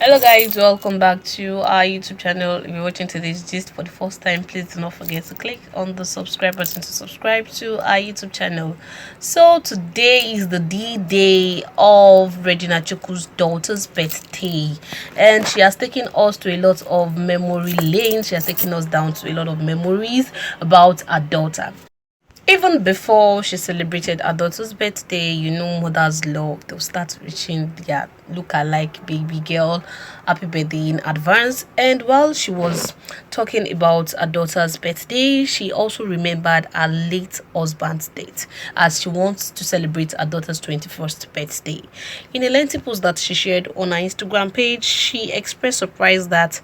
Hello guys, welcome back to our YouTube channel. If you're watching today's gist for the first time, please do not forget to click on the subscribe button to subscribe to our YouTube channel. So today is the D-Day of Regina Chukwu's daughter's birthday, and she has taken us to a lot of memory lane. She has taken us down to a lot of memories about her daughter. Even before she celebrated her daughter's birthday, mothers love. They'll start wishing their look-alike baby girl happy birthday in advance. And while she was talking about her daughter's birthday, she also remembered her late husband's date, as she wants to celebrate her daughter's 21st birthday. In a lengthy post that she shared on her Instagram page, she expressed surprise that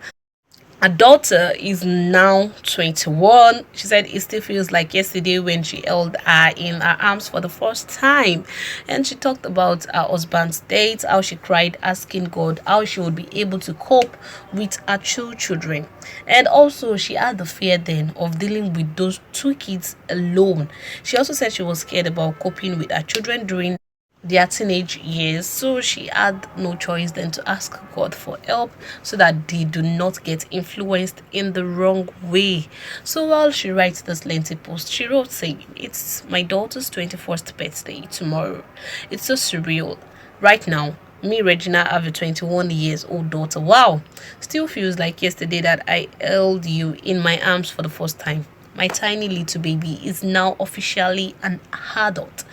her daughter is now 21. She said it still feels like yesterday when she held her in her arms for the first time. And she talked about her husband's date, how she cried asking God how she would be able to cope with her two children. And also she had the fear then of dealing with those two kids alone. She also said she was scared about coping with her children during their teenage years, so she had no choice than to ask God for help so that they do not get influenced in the wrong way. So while she writes this lengthy post, she wrote saying, "It's my daughter's 21st birthday tomorrow. It's so surreal. Right now, me, Regina, have a 21 years old daughter. Wow, still feels like yesterday that I held you in my arms for the first time. My tiny little baby is now officially an adult.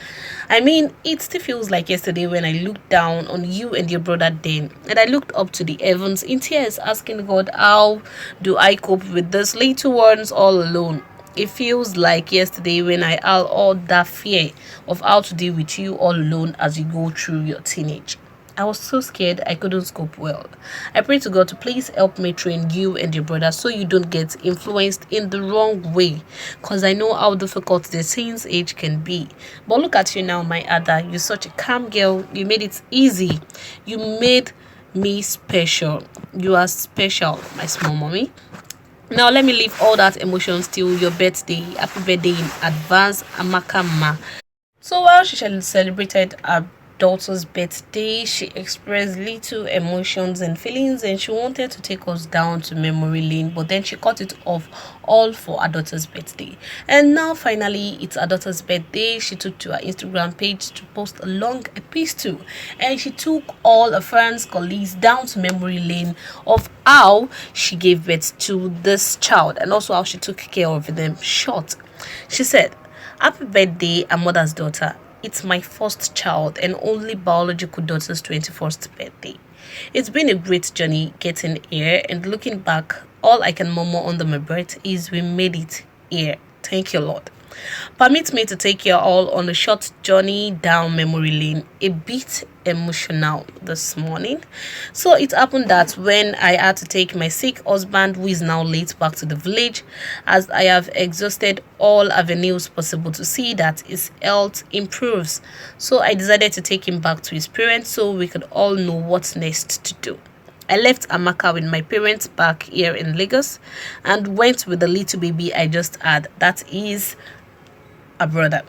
I mean, it still feels like yesterday when I looked down on you and your brother then, and I looked up to the heavens in tears, asking God, how do I cope with these little ones all alone? It feels like yesterday when I had all that fear of how to deal with you all alone as you go through your teenage. I was so scared I couldn't cope well. I pray to God to please help me train you and your brother so you don't get influenced in the wrong way, because I know how difficult the teens age can be. But look at you now, my Ada. You're such a calm girl. You made it easy. You made me special. You are special, my small mommy. Now let me leave all that emotions till your birthday. Happy birthday in advance, Amaka Ma." So while she celebrated her daughter's birthday, she expressed little emotions and feelings, and she wanted to take us down to memory lane, but then she cut it off all for her daughter's birthday. And now finally it's her daughter's birthday. She took to her Instagram page to post a long epistle, and she took all her friends, colleagues down to memory lane of how she gave birth to this child and also how she took care of them. Short, she said, "Happy birthday, a mother's daughter. It's my first child and only biological daughter's 21st birthday. It's been a great journey getting here, and looking back, all I can murmur under my breath is we made it here. Thank you, Lord. Permit me to take you all on a short journey down memory lane, a bit emotional this morning. So it happened that when I had to take my sick husband, who is now late, back to the village, as I have exhausted all avenues possible to see that his health improves. So I decided to take him back to his parents so we could all know what's next to do. I left Amaka with my parents back here in Lagos and went with the little baby I just had. That is a brother.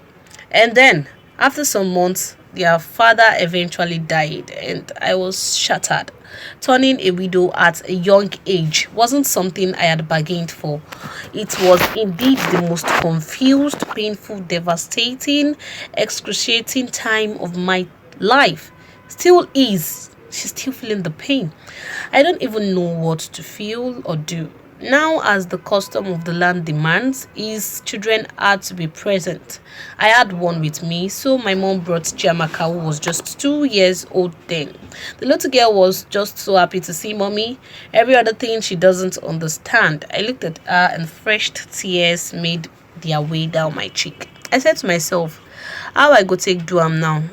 And then after some months, their father eventually died, and I was shattered. Turning a widow at a young age wasn't something I had bargained for. It was indeed the most confused, painful, devastating, excruciating time of my life. Still is. She's still feeling the pain. I don't even know what to feel or do. Now, as the custom of the land demands, his children had to be present. I had one with me, so my mom brought Chiamaka, who was just 2 years old then. The little girl was just so happy to see mommy. Every other thing she doesn't understand. I looked at her and fresh tears made their way down my cheek. I said to myself, how I go take do am now?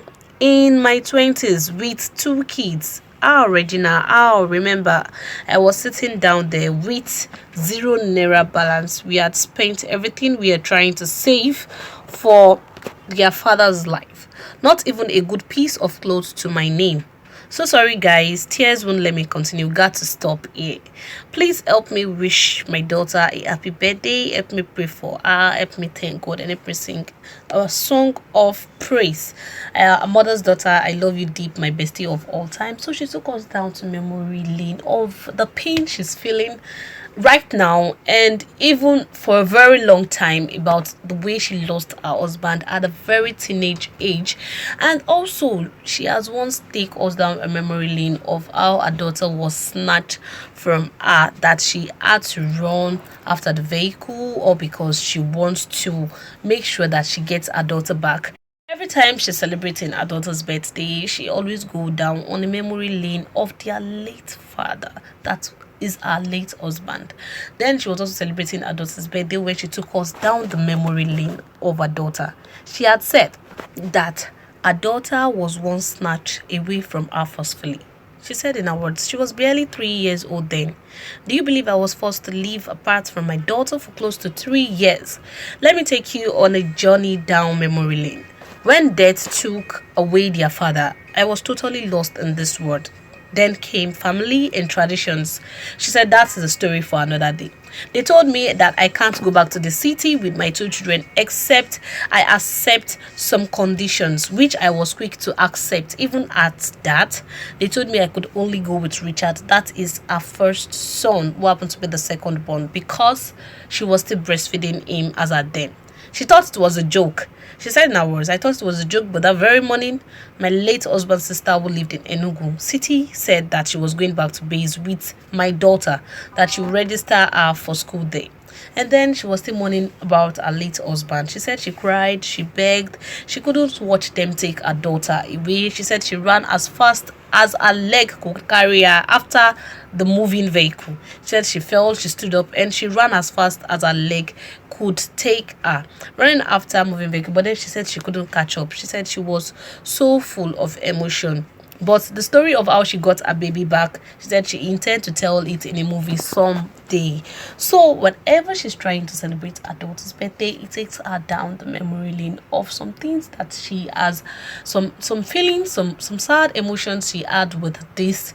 In my 20s with 2 kids. Regina, remember, I was sitting down there with 0 naira balance. We had spent everything we are trying to save for their father's life. Not even a good piece of clothes to my name. So sorry guys, tears won't let me continue. Got to stop here. Please help me wish my daughter a happy birthday. Help me pray for her. Help me thank God and help me sing a song of praise. A mother's daughter, I love you deep, my bestie of all time. So she took us down to memory lane of the pain she's feeling right now, and even for a very long time, about the way she lost her husband at a very teenage age. And also she has once take us down a memory lane of how her daughter was snatched from her, that she had to run after the vehicle, or because she wants to make sure that she gets her daughter back. Every time she's celebrating her daughter's birthday, she always go down on the memory lane of their late father. That is her late husband. Then she was also celebrating her daughter's birthday when she took us down the memory lane of her daughter. She had said that her daughter was once snatched away from her forcefully. She said in her words, she was barely 3 years old then. Do you believe I was forced to live apart from my daughter for close to 3 years? Let me take you on a journey down memory lane. When death took away their father, I was totally lost in this world. Then came family and traditions. She said that is a story for another day. They told me that I can't go back to the city with my 2 children except I accept some conditions, which I was quick to accept. Even at that, they told me I could only go with Richard. That is our first son, who happened to be the second born, because she was still breastfeeding him as at then. She thought it was a joke. She said in her words, I thought it was a joke, but that very morning, my late husband's sister, who lived in Enugu City, said that she was going back to base with my daughter, that she would register her for school there. And then she was still mourning about her late husband. She said she cried, she begged, she couldn't watch them take her daughter away. She said she ran as fast as her leg could carry her after the moving vehicle. She said she fell, she stood up, and she ran as fast as her leg could take her, running after a moving vehicle. But then she said she couldn't catch up. She said she was so full of emotion. But the story of how she got her baby back, she said she intends to tell it in a movie someday. So whenever she's trying to celebrate her daughter's birthday, it takes her down the memory lane of some things that she has, some feelings, some sad emotions she had with this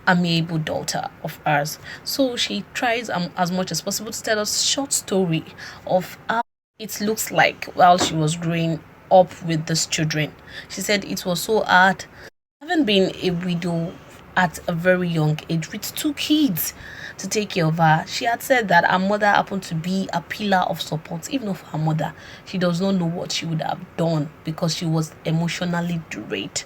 amiable daughter of ours. So she tries as much as possible to tell us short story of how it looks like while she was growing up with these children. She said it was so hard having been a widow at a very young age with 2 kids to take care of her. She had said that her mother happened to be a pillar of support. Even of her mother, she does not know what she would have done because she was emotionally drained.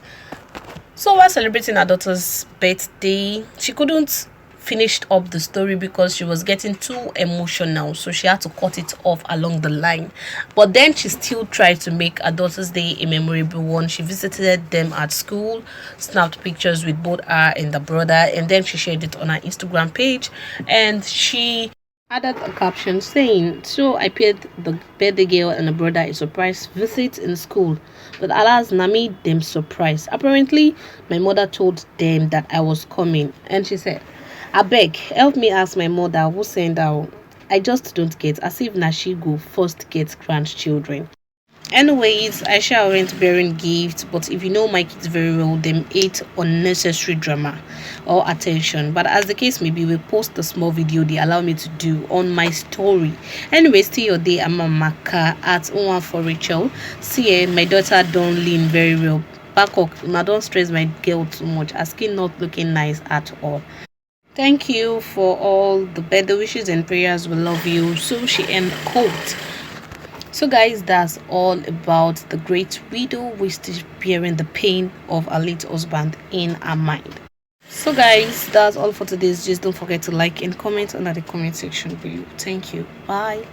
So while celebrating her daughter's birthday, she couldn't finish up the story because she was getting too emotional, so she had to cut it off along the line. But then she still tried to make her daughter's day a memorable one. She visited them at school, snapped pictures with both her and the brother, and then she shared it on her Instagram page, and she added a caption saying, so I paid the birthday girl and the brother a surprise visit in school, but alas, Nami them surprised. Apparently my mother told them that I was coming, and she said, I beg, help me ask my mother who sent her. I just don't get, as if na she go first get grandchildren. Anyways, I sure went bearing gifts, but if you know my kids very well, them hate unnecessary drama or attention. But as the case may be, we post the small video they allow me to do on my story. Anyway, stay your day. I'm a Maka at one for Rachel. See, my daughter don't lean very well. Back up, now don't stress my girl too much. Her skin not looking nice at all. Thank you for all the birthday wishes and prayers. We love you. So she end quote. So guys, that's all about the great widow who is still bearing the pain of her late husband in her mind. So guys, that's all for today's. Just don't forget to like and comment under the comment section below. Thank you. Bye.